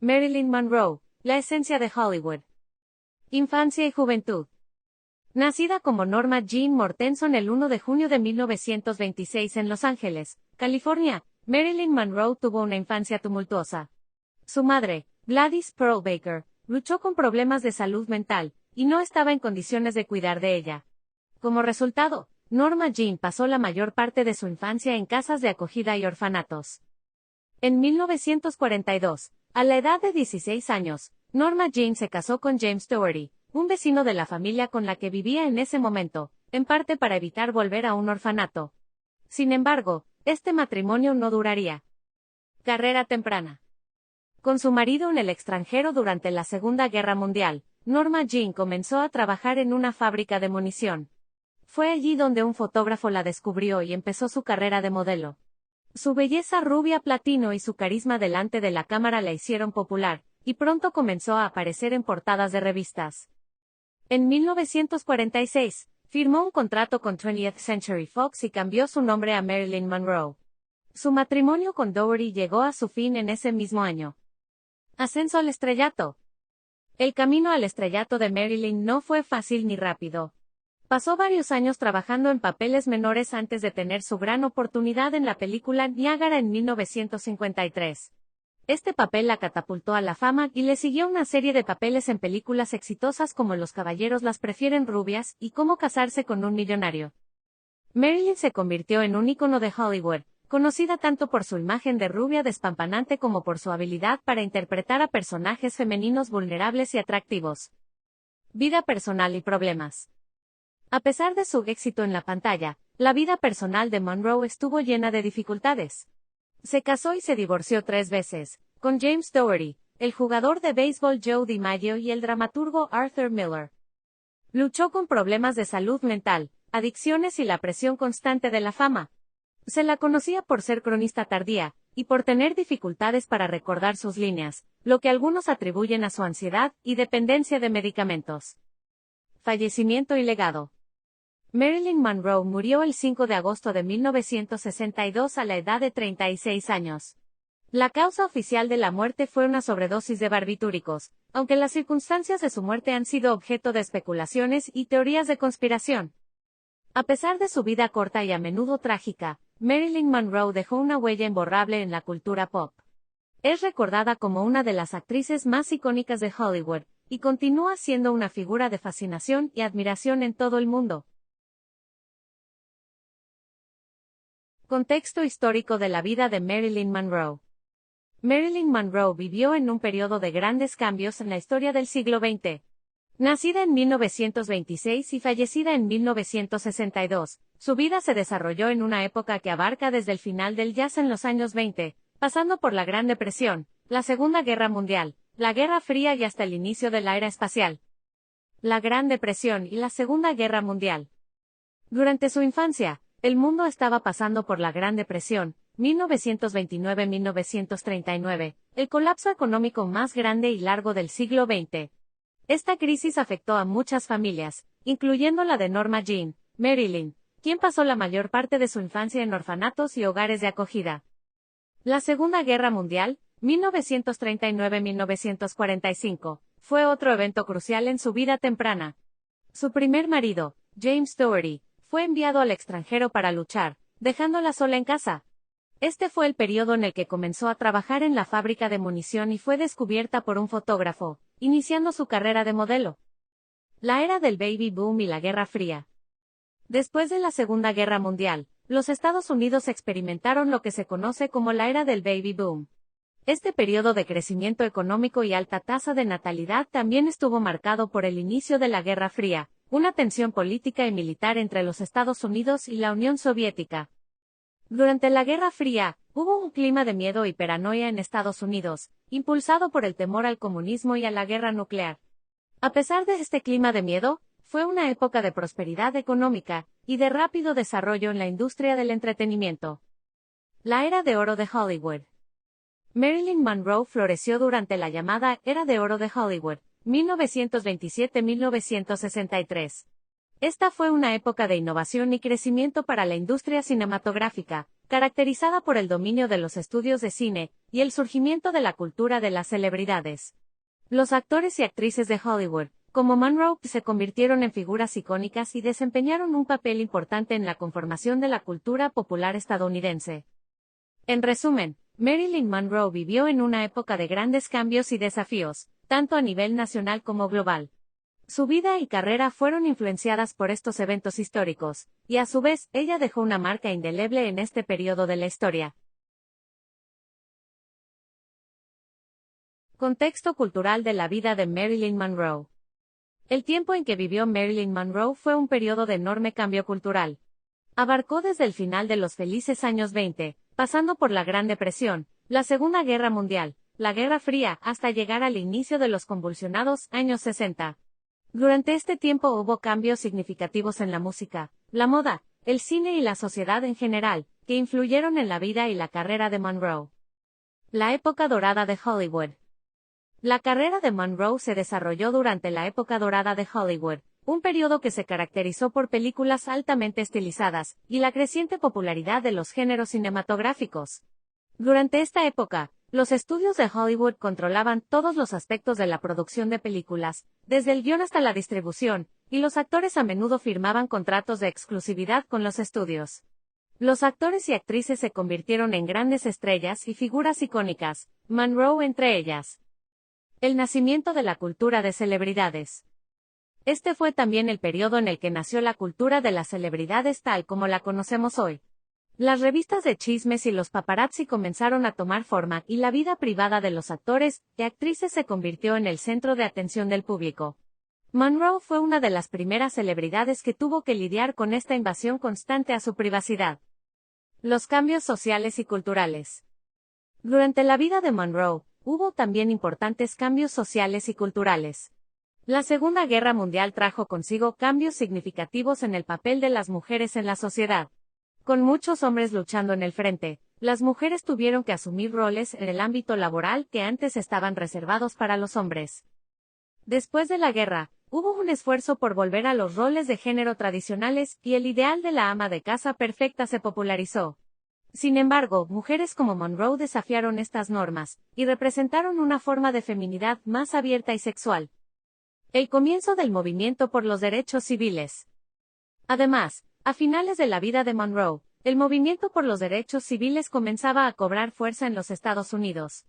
Marilyn Monroe, la esencia de Hollywood. Infancia y juventud. Nacida como Norma Jean Mortenson el 1 de junio de 1926 en Los Ángeles, California, Marilyn Monroe tuvo una infancia tumultuosa. Su madre, Gladys Pearl Baker, luchó con problemas de salud mental, y no estaba en condiciones de cuidar de ella. Como resultado, Norma Jean pasó la mayor parte de su infancia en casas de acogida y orfanatos. En 1942, a la edad de 16 años, Norma Jean se casó con James Dougherty, un vecino de la familia con la que vivía en ese momento, en parte para evitar volver a un orfanato. Sin embargo, este matrimonio no duraría. Carrera temprana. Con su marido en el extranjero durante la Segunda Guerra Mundial, Norma Jean comenzó a trabajar en una fábrica de munición. Fue allí donde un fotógrafo la descubrió y empezó su carrera de modelo. Su belleza rubia platino y su carisma delante de la cámara la hicieron popular, y pronto comenzó a aparecer en portadas de revistas. En 1946, firmó un contrato con 20th Century Fox y cambió su nombre a Marilyn Monroe. Su matrimonio con Dougherty llegó a su fin en ese mismo año. Ascenso al estrellato. El camino al estrellato de Marilyn no fue fácil ni rápido. Pasó varios años trabajando en papeles menores antes de tener su gran oportunidad en la película Niágara en 1953. Este papel la catapultó a la fama y le siguió una serie de papeles en películas exitosas como Los caballeros las prefieren rubias y Cómo casarse con un millonario. Marilyn se convirtió en un ícono de Hollywood, conocida tanto por su imagen de rubia despampanante como por su habilidad para interpretar a personajes femeninos vulnerables y atractivos. Vida personal y problemas. A pesar de su éxito en la pantalla, la vida personal de Monroe estuvo llena de dificultades. Se casó y se divorció 3 veces, con James Dougherty, el jugador de béisbol Joe DiMaggio y el dramaturgo Arthur Miller. Luchó con problemas de salud mental, adicciones y la presión constante de la fama. Se la conocía por ser cronista tardía, y por tener dificultades para recordar sus líneas, lo que algunos atribuyen a su ansiedad y dependencia de medicamentos. Fallecimiento y legado. Marilyn Monroe murió el 5 de agosto de 1962 a la edad de 36 años. La causa oficial de la muerte fue una sobredosis de barbitúricos, aunque las circunstancias de su muerte han sido objeto de especulaciones y teorías de conspiración. A pesar de su vida corta y a menudo trágica, Marilyn Monroe dejó una huella imborrable en la cultura pop. Es recordada como una de las actrices más icónicas de Hollywood, y continúa siendo una figura de fascinación y admiración en todo el mundo. Contexto histórico de la vida de Marilyn Monroe. Marilyn Monroe vivió en un periodo de grandes cambios en la historia del siglo XX. Nacida en 1926 y fallecida en 1962, su vida se desarrolló en una época que abarca desde el final del jazz en los años 20, pasando por la Gran Depresión, la Segunda Guerra Mundial, la Guerra Fría y hasta el inicio de la era espacial. La Gran Depresión y la Segunda Guerra Mundial. Durante su infancia, el mundo estaba pasando por la Gran Depresión, 1929-1939, el colapso económico más grande y largo del siglo XX. Esta crisis afectó a muchas familias, incluyendo la de Norma Jean, Marilyn, quien pasó la mayor parte de su infancia en orfanatos y hogares de acogida. La Segunda Guerra Mundial, 1939-1945, fue otro evento crucial en su vida temprana. Su primer marido, James Dougherty, fue enviado al extranjero para luchar, dejándola sola en casa. Este fue el periodo en el que comenzó a trabajar en la fábrica de munición y fue descubierta por un fotógrafo, iniciando su carrera de modelo. La era del baby boom y la Guerra Fría. Después de la Segunda Guerra Mundial, los Estados Unidos experimentaron lo que se conoce como la era del baby boom. Este periodo de crecimiento económico y alta tasa de natalidad también estuvo marcado por el inicio de la Guerra Fría, una tensión política y militar entre los Estados Unidos y la Unión Soviética. Durante la Guerra Fría, hubo un clima de miedo y paranoia en Estados Unidos, impulsado por el temor al comunismo y a la guerra nuclear. A pesar de este clima de miedo, fue una época de prosperidad económica y de rápido desarrollo en la industria del entretenimiento. La era de oro de Hollywood. Marilyn Monroe floreció durante la llamada Era de Oro de Hollywood, 1927-1963. Esta fue una época de innovación y crecimiento para la industria cinematográfica, caracterizada por el dominio de los estudios de cine y el surgimiento de la cultura de las celebridades. Los actores y actrices de Hollywood, como Monroe, se convirtieron en figuras icónicas y desempeñaron un papel importante en la conformación de la cultura popular estadounidense. En resumen, Marilyn Monroe vivió en una época de grandes cambios y desafíos, tanto a nivel nacional como global. Su vida y carrera fueron influenciadas por estos eventos históricos, y a su vez, ella dejó una marca indeleble en este periodo de la historia. Contexto cultural de la vida de Marilyn Monroe. El tiempo en que vivió Marilyn Monroe fue un periodo de enorme cambio cultural. Abarcó desde el final de los felices años 20, pasando por la Gran Depresión, la Segunda Guerra Mundial, la Guerra Fría, hasta llegar al inicio de los convulsionados años 60. Durante este tiempo hubo cambios significativos en la música, la moda, el cine y la sociedad en general, que influyeron en la vida y la carrera de Monroe. La época dorada de Hollywood. La carrera de Monroe se desarrolló durante la época dorada de Hollywood, un periodo que se caracterizó por películas altamente estilizadas y la creciente popularidad de los géneros cinematográficos. Durante esta época, los estudios de Hollywood controlaban todos los aspectos de la producción de películas, desde el guión hasta la distribución, y los actores a menudo firmaban contratos de exclusividad con los estudios. Los actores y actrices se convirtieron en grandes estrellas y figuras icónicas, Monroe entre ellas. El nacimiento de la cultura de celebridades. Este fue también el periodo en el que nació la cultura de las celebridades tal como la conocemos hoy. Las revistas de chismes y los paparazzi comenzaron a tomar forma y la vida privada de los actores y actrices se convirtió en el centro de atención del público. Monroe fue una de las primeras celebridades que tuvo que lidiar con esta invasión constante a su privacidad. Los cambios sociales y culturales. Durante la vida de Monroe, hubo también importantes cambios sociales y culturales. La Segunda Guerra Mundial trajo consigo cambios significativos en el papel de las mujeres en la sociedad. Con muchos hombres luchando en el frente, las mujeres tuvieron que asumir roles en el ámbito laboral que antes estaban reservados para los hombres. Después de la guerra, hubo un esfuerzo por volver a los roles de género tradicionales y el ideal de la ama de casa perfecta se popularizó. Sin embargo, mujeres como Monroe desafiaron estas normas y representaron una forma de feminidad más abierta y sexual. El comienzo del movimiento por los derechos civiles. Además, a finales de la vida de Monroe, el movimiento por los derechos civiles comenzaba a cobrar fuerza en los Estados Unidos.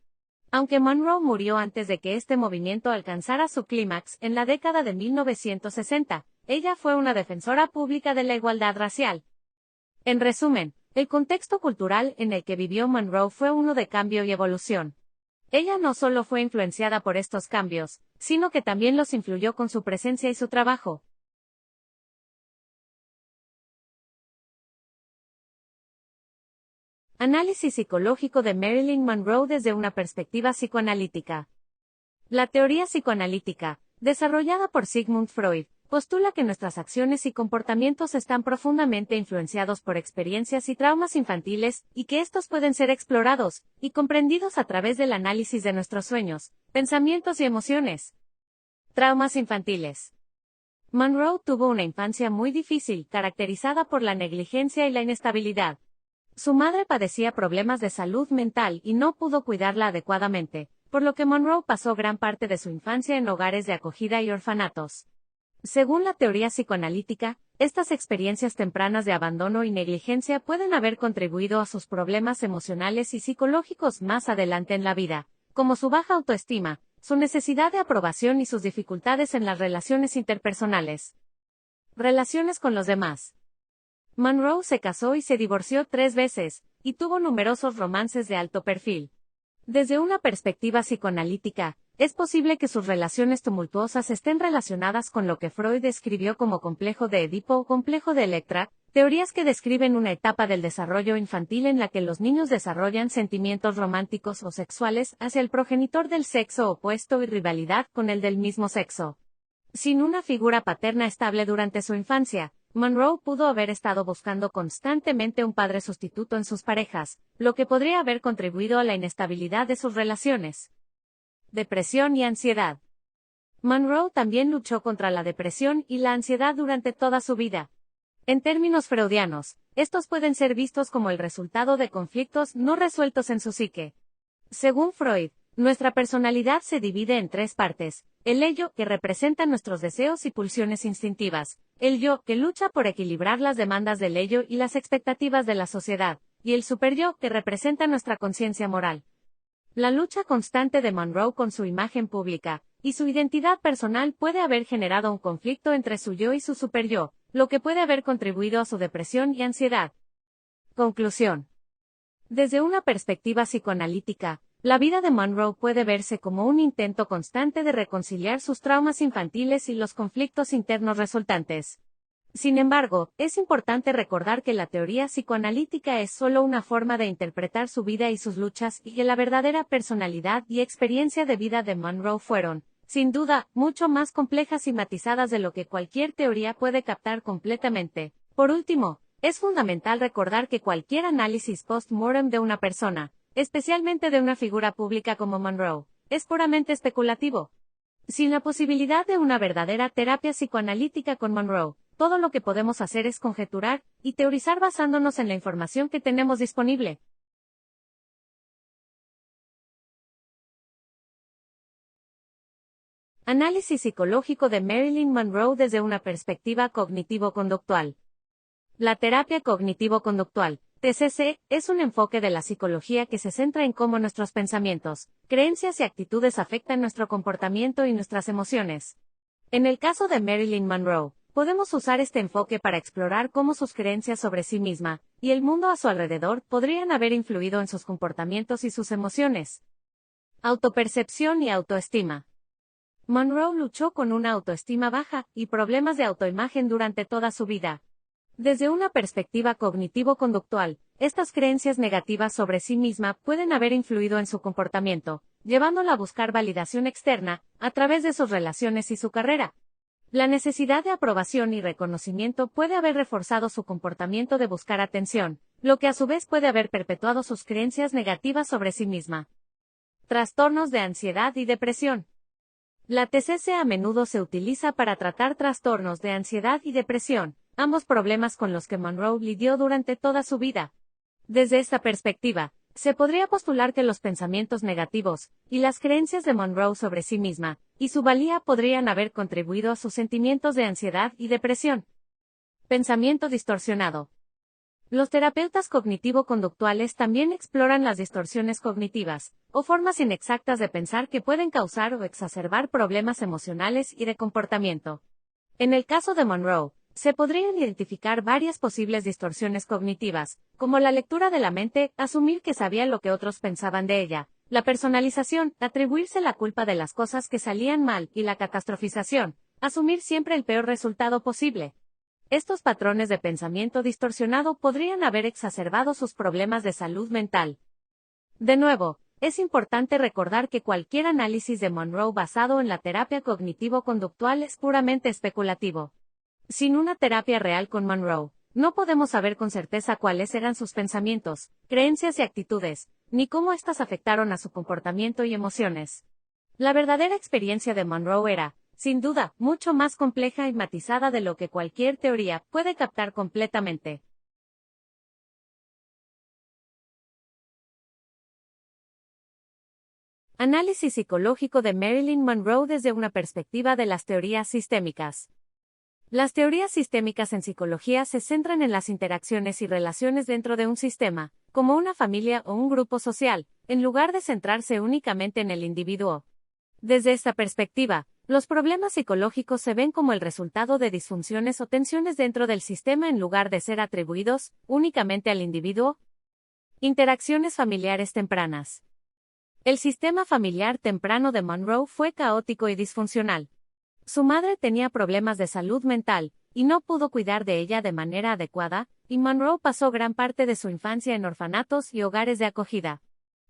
Aunque Monroe murió antes de que este movimiento alcanzara su clímax en la década de 1960, ella fue una defensora pública de la igualdad racial. En resumen, el contexto cultural en el que vivió Monroe fue uno de cambio y evolución. Ella no solo fue influenciada por estos cambios, sino que también los influyó con su presencia y su trabajo. Análisis psicológico de Marilyn Monroe desde una perspectiva psicoanalítica. La teoría psicoanalítica, desarrollada por Sigmund Freud, postula que nuestras acciones y comportamientos están profundamente influenciados por experiencias y traumas infantiles, y que estos pueden ser explorados y comprendidos a través del análisis de nuestros sueños, pensamientos y emociones. Traumas infantiles. Monroe tuvo una infancia muy difícil, caracterizada por la negligencia y la inestabilidad. Su madre padecía problemas de salud mental y no pudo cuidarla adecuadamente, por lo que Monroe pasó gran parte de su infancia en hogares de acogida y orfanatos. Según la teoría psicoanalítica, estas experiencias tempranas de abandono y negligencia pueden haber contribuido a sus problemas emocionales y psicológicos más adelante en la vida, como su baja autoestima, su necesidad de aprobación y sus dificultades en las relaciones interpersonales. Relaciones con los demás. Monroe se casó y se divorció 3 veces, y tuvo numerosos romances de alto perfil. Desde una perspectiva psicoanalítica, es posible que sus relaciones tumultuosas estén relacionadas con lo que Freud describió como complejo de Edipo o complejo de Electra, teorías que describen una etapa del desarrollo infantil en la que los niños desarrollan sentimientos románticos o sexuales hacia el progenitor del sexo opuesto y rivalidad con el del mismo sexo. Sin una figura paterna estable durante su infancia, Monroe pudo haber estado buscando constantemente un padre sustituto en sus parejas, lo que podría haber contribuido a la inestabilidad de sus relaciones. Depresión y ansiedad. Monroe también luchó contra la depresión y la ansiedad durante toda su vida. En términos freudianos, estos pueden ser vistos como el resultado de conflictos no resueltos en su psique. Según Freud, nuestra personalidad se divide en tres partes: el ello, que representa nuestros deseos y pulsiones instintivas; el yo, que lucha por equilibrar las demandas del ello y las expectativas de la sociedad; y el superyo, que representa nuestra conciencia moral. La lucha constante de Monroe con su imagen pública y su identidad personal puede haber generado un conflicto entre su yo y su superyo, lo que puede haber contribuido a su depresión y ansiedad. Conclusión. Desde una perspectiva psicoanalítica, la vida de Monroe puede verse como un intento constante de reconciliar sus traumas infantiles y los conflictos internos resultantes. Sin embargo, es importante recordar que la teoría psicoanalítica es solo una forma de interpretar su vida y sus luchas, y que la verdadera personalidad y experiencia de vida de Monroe fueron, sin duda, mucho más complejas y matizadas de lo que cualquier teoría puede captar completamente. Por último, es fundamental recordar que cualquier análisis post-mortem de una persona, especialmente de una figura pública como Monroe, es puramente especulativo. Sin la posibilidad de una verdadera terapia psicoanalítica con Monroe, todo lo que podemos hacer es conjeturar y teorizar basándonos en la información que tenemos disponible. Análisis psicológico de Marilyn Monroe desde una perspectiva cognitivo-conductual. La terapia cognitivo-conductual, TCC, es un enfoque de la psicología que se centra en cómo nuestros pensamientos, creencias y actitudes afectan nuestro comportamiento y nuestras emociones. En el caso de Marilyn Monroe, podemos usar este enfoque para explorar cómo sus creencias sobre sí misma y el mundo a su alrededor podrían haber influido en sus comportamientos y sus emociones. Autopercepción y autoestima. Monroe luchó con una autoestima baja y problemas de autoimagen durante toda su vida. Desde una perspectiva cognitivo-conductual, estas creencias negativas sobre sí misma pueden haber influido en su comportamiento, llevándola a buscar validación externa a través de sus relaciones y su carrera. La necesidad de aprobación y reconocimiento puede haber reforzado su comportamiento de buscar atención, lo que a su vez puede haber perpetuado sus creencias negativas sobre sí misma. Trastornos de ansiedad y depresión. La TCC a menudo se utiliza para tratar trastornos de ansiedad y depresión, ambos problemas con los que Monroe lidió durante toda su vida. Desde esta perspectiva, se podría postular que los pensamientos negativos y las creencias de Monroe sobre sí misma y su valía podrían haber contribuido a sus sentimientos de ansiedad y depresión. Pensamiento distorsionado. Los terapeutas cognitivo-conductuales también exploran las distorsiones cognitivas, o formas inexactas de pensar que pueden causar o exacerbar problemas emocionales y de comportamiento. En el caso de Monroe, se podrían identificar varias posibles distorsiones cognitivas, como la lectura de la mente, asumir que sabía lo que otros pensaban de ella, la personalización, atribuirse la culpa de las cosas que salían mal, y la catastrofización, asumir siempre el peor resultado posible. Estos patrones de pensamiento distorsionado podrían haber exacerbado sus problemas de salud mental. De nuevo, es importante recordar que cualquier análisis de Monroe basado en la terapia cognitivo-conductual es puramente especulativo. Sin una terapia real con Monroe, no podemos saber con certeza cuáles eran sus pensamientos, creencias y actitudes, ni cómo éstas afectaron a su comportamiento y emociones. La verdadera experiencia de Monroe era, sin duda, mucho más compleja y matizada de lo que cualquier teoría puede captar completamente. Análisis psicológico de Marilyn Monroe desde una perspectiva de las teorías sistémicas. Las teorías sistémicas en psicología se centran en las interacciones y relaciones dentro de un sistema, como una familia o un grupo social, en lugar de centrarse únicamente en el individuo. Desde esta perspectiva, los problemas psicológicos se ven como el resultado de disfunciones o tensiones dentro del sistema en lugar de ser atribuidos únicamente al individuo. Interacciones familiares tempranas. El sistema familiar temprano de Monroe fue caótico y disfuncional. Su madre tenía problemas de salud mental, y no pudo cuidar de ella de manera adecuada, y Monroe pasó gran parte de su infancia en orfanatos y hogares de acogida.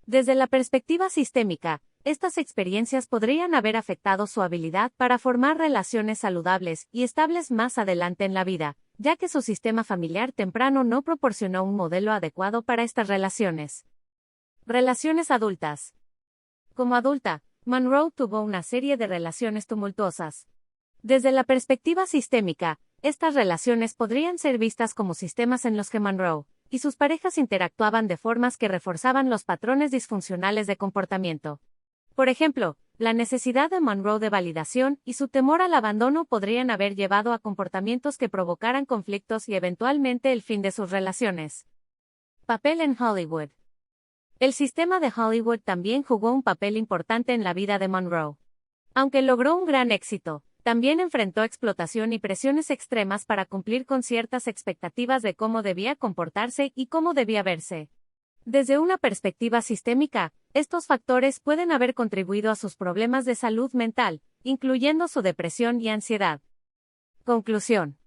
Desde la perspectiva sistémica, estas experiencias podrían haber afectado su habilidad para formar relaciones saludables y estables más adelante en la vida, ya que su sistema familiar temprano no proporcionó un modelo adecuado para estas relaciones. Relaciones adultas. Como adulta, Monroe tuvo una serie de relaciones tumultuosas. Desde la perspectiva sistémica, Estas relaciones podrían ser vistas como sistemas en los que Monroe y sus parejas interactuaban de formas que reforzaban los patrones disfuncionales de comportamiento. Por ejemplo, la necesidad de Monroe de validación y su temor al abandono podrían haber llevado a comportamientos que provocaran conflictos y eventualmente el fin de sus relaciones. Papel en Hollywood. El sistema de Hollywood también jugó un papel importante en la vida de Monroe. Aunque logró un gran éxito, también enfrentó explotación y presiones extremas para cumplir con ciertas expectativas de cómo debía comportarse y cómo debía verse. Desde una perspectiva sistémica, estos factores pueden haber contribuido a sus problemas de salud mental, incluyendo su depresión y ansiedad. Conclusión.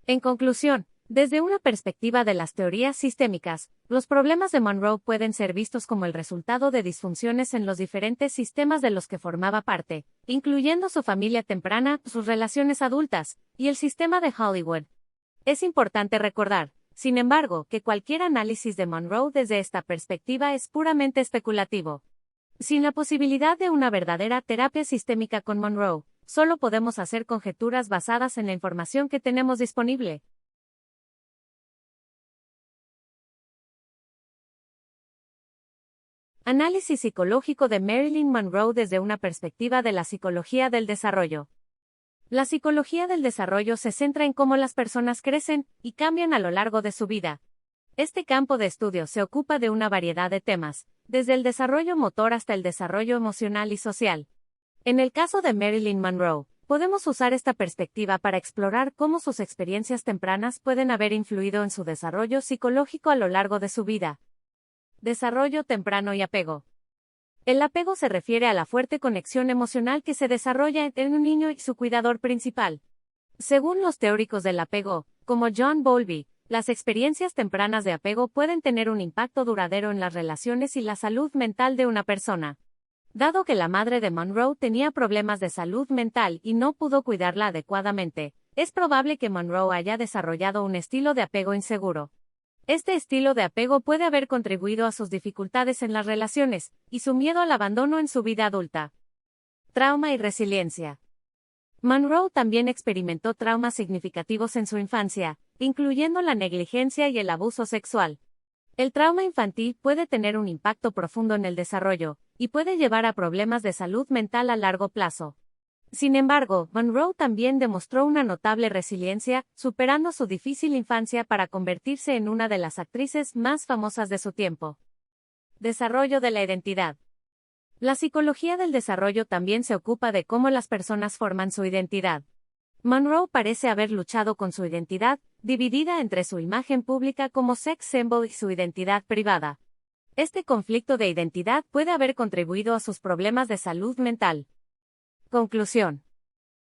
En conclusión, desde una perspectiva de las teorías sistémicas, los problemas de Monroe pueden ser vistos como el resultado de disfunciones en los diferentes sistemas de los que formaba parte, incluyendo su familia temprana, sus relaciones adultas, y el sistema de Hollywood. Es importante recordar, sin embargo, que cualquier análisis de Monroe desde esta perspectiva es puramente especulativo. Sin la posibilidad de una verdadera terapia sistémica con Monroe, solo podemos hacer conjeturas basadas en la información que tenemos disponible. Análisis psicológico de Marilyn Monroe desde una perspectiva de la psicología del desarrollo. La psicología del desarrollo se centra en cómo las personas crecen y cambian a lo largo de su vida. Este campo de estudio se ocupa de una variedad de temas, desde el desarrollo motor hasta el desarrollo emocional y social. En el caso de Marilyn Monroe, podemos usar esta perspectiva para explorar cómo sus experiencias tempranas pueden haber influido en su desarrollo psicológico a lo largo de su vida. Desarrollo temprano y apego. El apego se refiere a la fuerte conexión emocional que se desarrolla entre un niño y su cuidador principal. Según los teóricos del apego, como John Bowlby, las experiencias tempranas de apego pueden tener un impacto duradero en las relaciones y la salud mental de una persona. Dado que la madre de Monroe tenía problemas de salud mental y no pudo cuidarla adecuadamente, es probable que Monroe haya desarrollado un estilo de apego inseguro. Este estilo de apego puede haber contribuido a sus dificultades en las relaciones y su miedo al abandono en su vida adulta. Trauma y resiliencia. Monroe también experimentó traumas significativos en su infancia, incluyendo la negligencia y el abuso sexual. El trauma infantil puede tener un impacto profundo en el desarrollo y puede llevar a problemas de salud mental a largo plazo. Sin embargo, Monroe también demostró una notable resiliencia, superando su difícil infancia para convertirse en una de las actrices más famosas de su tiempo. Desarrollo de la identidad. La psicología del desarrollo también se ocupa de cómo las personas forman su identidad. Monroe parece haber luchado con su identidad, dividida entre su imagen pública como sex symbol y su identidad privada. Este conflicto de identidad puede haber contribuido a sus problemas de salud mental. Conclusión.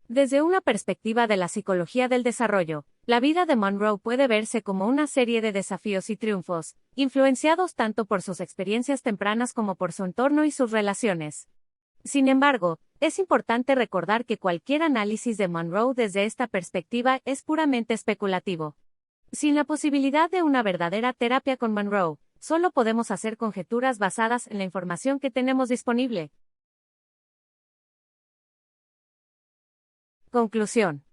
Desde una perspectiva de la psicología del desarrollo, la vida de Monroe puede verse como una serie de desafíos y triunfos, influenciados tanto por sus experiencias tempranas como por su entorno y sus relaciones. Sin embargo, es importante recordar que cualquier análisis de Monroe desde esta perspectiva es puramente especulativo. Sin la posibilidad de una verdadera terapia con Monroe, solo podemos hacer conjeturas basadas en la información que tenemos disponible. Conclusión.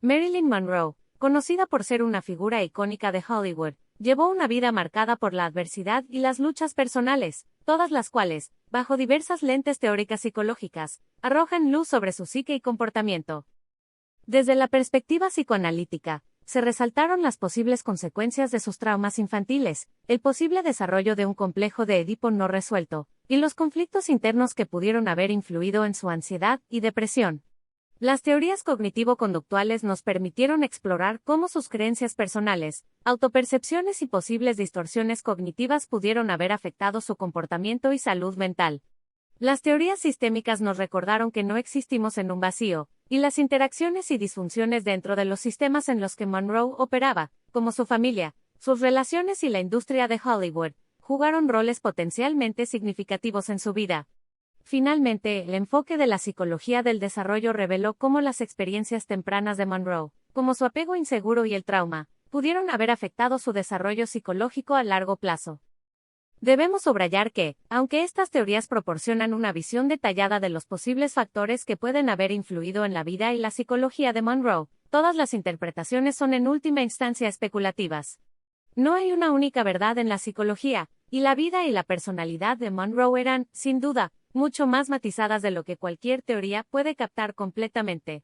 Marilyn Monroe, conocida por ser una figura icónica de Hollywood, llevó una vida marcada por la adversidad y las luchas personales, todas las cuales, bajo diversas lentes teóricas psicológicas, arrojan luz sobre su psique y comportamiento. Desde la perspectiva psicoanalítica, se resaltaron las posibles consecuencias de sus traumas infantiles, el posible desarrollo de un complejo de Edipo no resuelto, y los conflictos internos que pudieron haber influido en su ansiedad y depresión. Las teorías cognitivo-conductuales nos permitieron explorar cómo sus creencias personales, autopercepciones y posibles distorsiones cognitivas pudieron haber afectado su comportamiento y salud mental. Las teorías sistémicas nos recordaron que no existimos en un vacío, y las interacciones y disfunciones dentro de los sistemas en los que Monroe operaba, como su familia, sus relaciones y la industria de Hollywood, jugaron roles potencialmente significativos en su vida. Finalmente, el enfoque de la psicología del desarrollo reveló cómo las experiencias tempranas de Monroe, como su apego inseguro y el trauma, pudieron haber afectado su desarrollo psicológico a largo plazo. Debemos subrayar que, aunque estas teorías proporcionan una visión detallada de los posibles factores que pueden haber influido en la vida y la psicología de Monroe, todas las interpretaciones son en última instancia especulativas. No hay una única verdad en la psicología, y la vida y la personalidad de Monroe eran, sin duda, mucho más matizadas de lo que cualquier teoría puede captar completamente.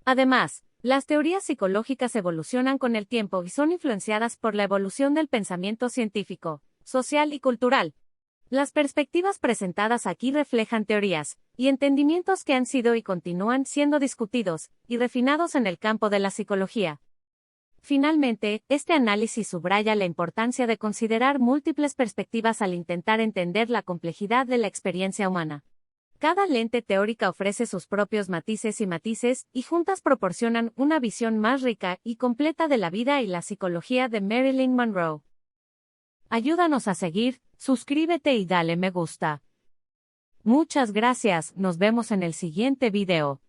Además, las teorías psicológicas evolucionan con el tiempo y son influenciadas por la evolución del pensamiento científico, social y cultural. Las perspectivas presentadas aquí reflejan teorías y entendimientos que han sido y continúan siendo discutidos y refinados en el campo de la psicología. Finalmente, este análisis subraya la importancia de considerar múltiples perspectivas al intentar entender la complejidad de la experiencia humana. Cada lente teórica ofrece sus propios matices, y juntas proporcionan una visión más rica y completa de la vida y la psicología de Marilyn Monroe. Ayúdanos a seguir, suscríbete y dale me gusta. Muchas gracias, nos vemos en el siguiente video.